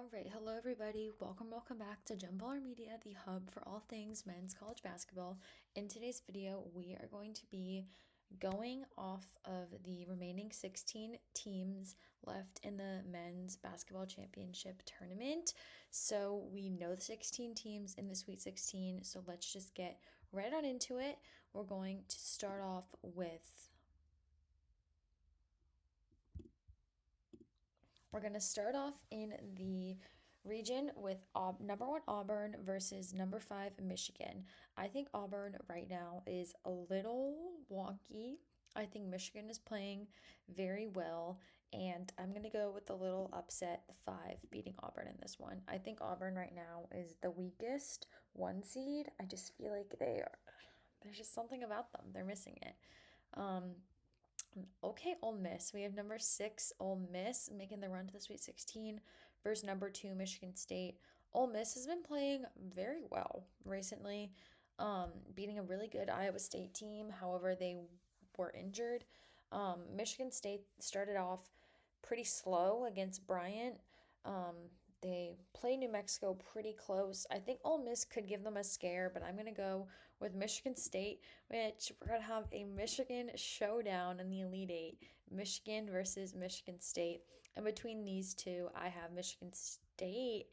All right, hello everybody. Welcome back to Gem Baller Media, the hub for all things men's college basketball. In today's video, we are going to be going off of the remaining 16 teams left in the men's basketball championship tournament. So we know the 16 teams in the Sweet 16, so let's just get right on into it. We're going to start off with We're going to start off in the region with number one Auburn versus number five Michigan. I think Auburn right now is a little wonky. I think Michigan is playing very well, and I'm going to go with the little upset, the five beating Auburn in this one. I think Auburn right now is the weakest one seed. I just feel like there's just something about them. They're missing it. Um, Okay, Ole Miss. We have number six, Ole Miss, making the run to the Sweet 16 versus number two, Michigan State. Ole Miss has been playing very well recently, beating a really good Iowa State team. However, they were injured. Michigan State started off pretty slow against Bryant. Um, they play New Mexico pretty close. I think Ole Miss could give them a scare, but I'm going to go with Michigan State, which we're going to have a Michigan showdown in the Elite Eight. Michigan versus Michigan State. And between these two, I have Michigan State.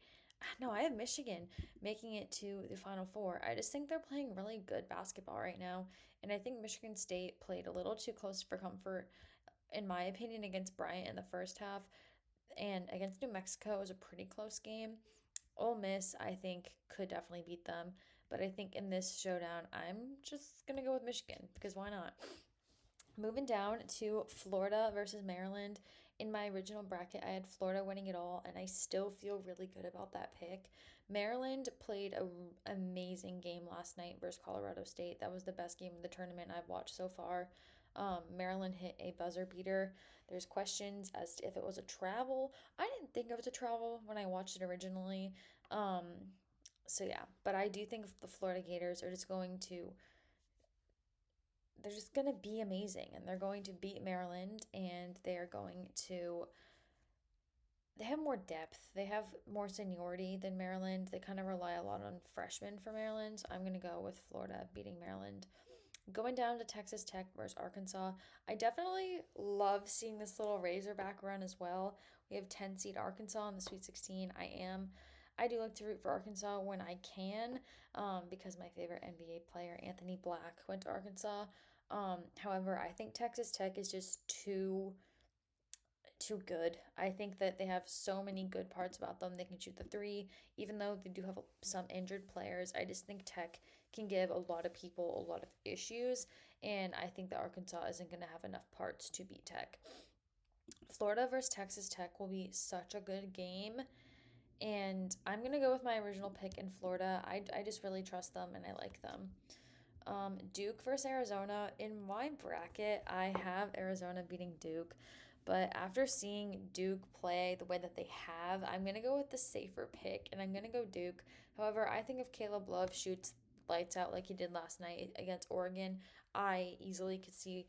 No, I have Michigan making it to the Final Four. I just think they're playing really good basketball right now. And I think Michigan State played a little too close for comfort, in my opinion, against Bryant in the first half. And against New Mexico, it was a pretty close game. Ole Miss, I think, could definitely beat them. But I think in this showdown, I'm just going to go with Michigan because why not? Moving down to Florida versus Maryland. In my original bracket, I had Florida winning it all, and I still feel really good about that pick. Maryland played an amazing game last night versus Colorado State. That was the best game of the tournament I've watched so far. Maryland hit a buzzer beater. There's questions as to if it was a travel. I didn't think it was a travel when I watched it originally. Um, so yeah, but I do think the Florida Gators are just going to they're just going to be amazing, and they're going to beat Maryland, and they are going to they have more depth. They have more seniority than Maryland. They kind of rely a lot on freshmen for Maryland. So I'm going to go with Florida beating Maryland. Going down to Texas Tech versus Arkansas. I definitely love seeing this little Razorback run as well. We have 10 seed Arkansas in the Sweet 16. I do like to root for Arkansas when I can, because my favorite NBA player, Anthony Black, went to Arkansas. However, I think Texas Tech is just too good. I think that they have so many good parts about them. They can shoot the three, even though they do have some injured players. I just think Tech can give a lot of people a lot of issues, and I think that Arkansas isn't going to have enough parts to beat Tech. Florida versus Texas Tech will be such a good game, and I'm going to go with my original pick in Florida. I just really trust them, and I like them. Duke versus Arizona. In my bracket, I have Arizona beating Duke. But after seeing Duke play the way that they have, I'm going to go with the safer pick, and I'm going to go Duke. However, I think if Caleb Love shoots lights out like he did last night against Oregon, I easily could see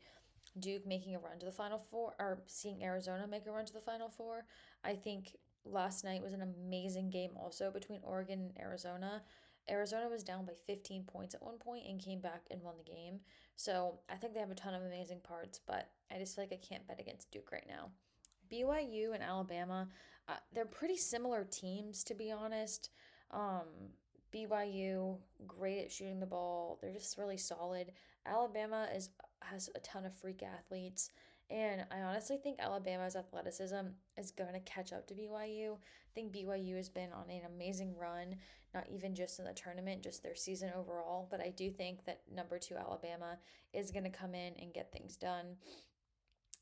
Duke making a run to the Final Four, or seeing Arizona make a run to the Final Four. I think last night was an amazing game also between Oregon and Arizona. Arizona was down by 15 points at one point and came back and won the game. So I think they have a ton of amazing parts, but I just feel like I can't bet against Duke right now. BYU and Alabama, they're pretty similar teams, to be honest. Um, BYU, great at shooting the ball. They're just really solid. Alabama has a ton of freak athletes, and I honestly think Alabama's athleticism is going to catch up to BYU. I think BYU has been on an amazing run, not even just in the tournament, just their season overall. But I do think that number two Alabama is going to come in and get things done.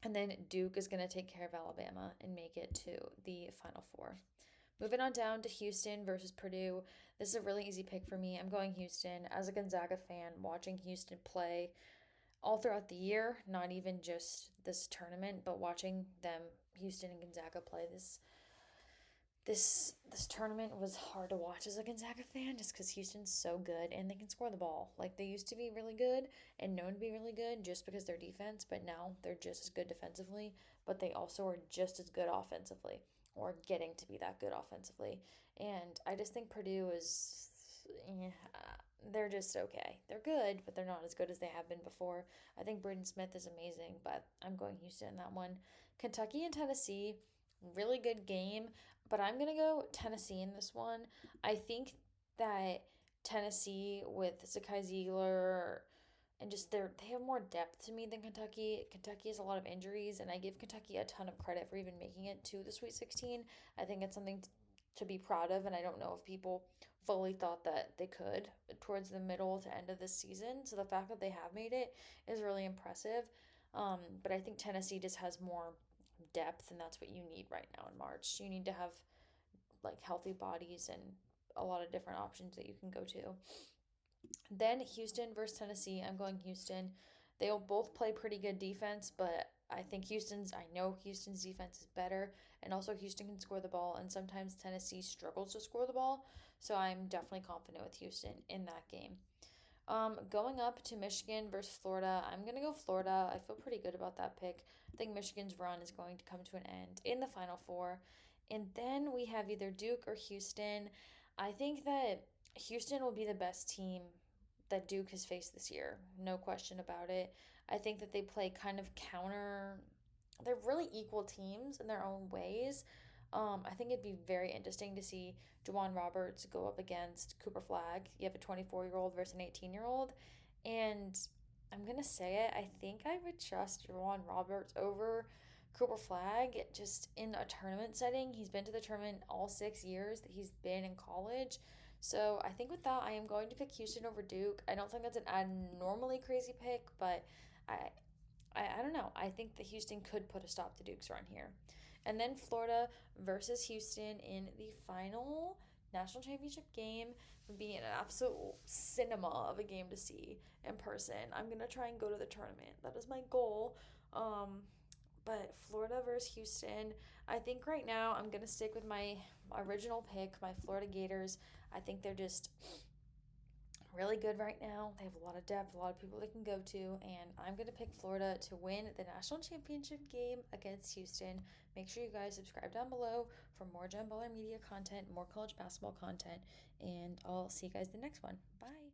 And then Duke is going to take care of Alabama and make it to the Final Four. Moving on down to Houston versus Purdue. This is a really easy pick for me. I'm going Houston. As a Gonzaga fan, watching Houston play all throughout the year, not even just this tournament, but watching them, Houston and Gonzaga, play this tournament was hard to watch as a Gonzaga fan just because Houston's so good and they can score the ball. Like, they used to be really good and known to be really good just because their defense, but now they're just as good defensively, but they also are just as good offensively. or getting to be that good offensively. And I just think Purdue is, yeah, they're just okay. They're good, but they're not as good as they have been before. I think Braden Smith is amazing, but I'm going Houston in that one. Kentucky and Tennessee, really good game, but I'm going to go Tennessee in this one. I think that Tennessee with Zakai Ziegler and just they have more depth to me than Kentucky. Kentucky has a lot of injuries, and I give Kentucky a ton of credit for even making it to the Sweet 16. I think it's something to be proud of, and I don't know if people fully thought that they could towards the middle to end of this season. So the fact that they have made it is really impressive. But I think Tennessee just has more depth, and that's what you need right now in March. You need to have like healthy bodies and a lot of different options that you can go to. Then Houston versus Tennessee. I'm going Houston. They'll both play pretty good defense, but I know Houston's defense is better, and also Houston can score the ball, and sometimes Tennessee struggles to score the ball. So I'm definitely confident with Houston in that game. Going up to Michigan versus Florida, I'm gonna go Florida. I feel pretty good about that pick. I think Michigan's run is going to come to an end in the Final Four. And then we have either Duke or Houston. I think that Houston will be the best team that Duke has faced this year. No question about it. I think that they play kind of counter. They're really equal teams in their own ways. I think it'd be very interesting to see Juwan Roberts go up against Cooper Flag. You have a 24-year-old versus an 18-year-old. And I'm going to say it. I think I would trust Juwan Roberts over Cooper Flag just in a tournament setting. He's been to the tournament all 6 years that he's been in college. So I think with that, I am going to pick Houston over Duke. I don't think that's an abnormally crazy pick, but I, I don't know. I think that Houston could put a stop to Duke's run here. And then Florida versus Houston in the final national championship game would be an absolute cinema of a game to see in person. I'm going to try and go to the tournament. That is my goal. Um, but Florida versus Houston, I think right now I'm going to stick with my original pick, my Florida Gators. I think they're just really good right now. They have a lot of depth, a lot of people they can go to, and I'm going to pick Florida to win the national championship game against Houston. Make sure you guys subscribe down below for more Gem Baller Media content, more college basketball content, and I'll see you guys the next one. Bye.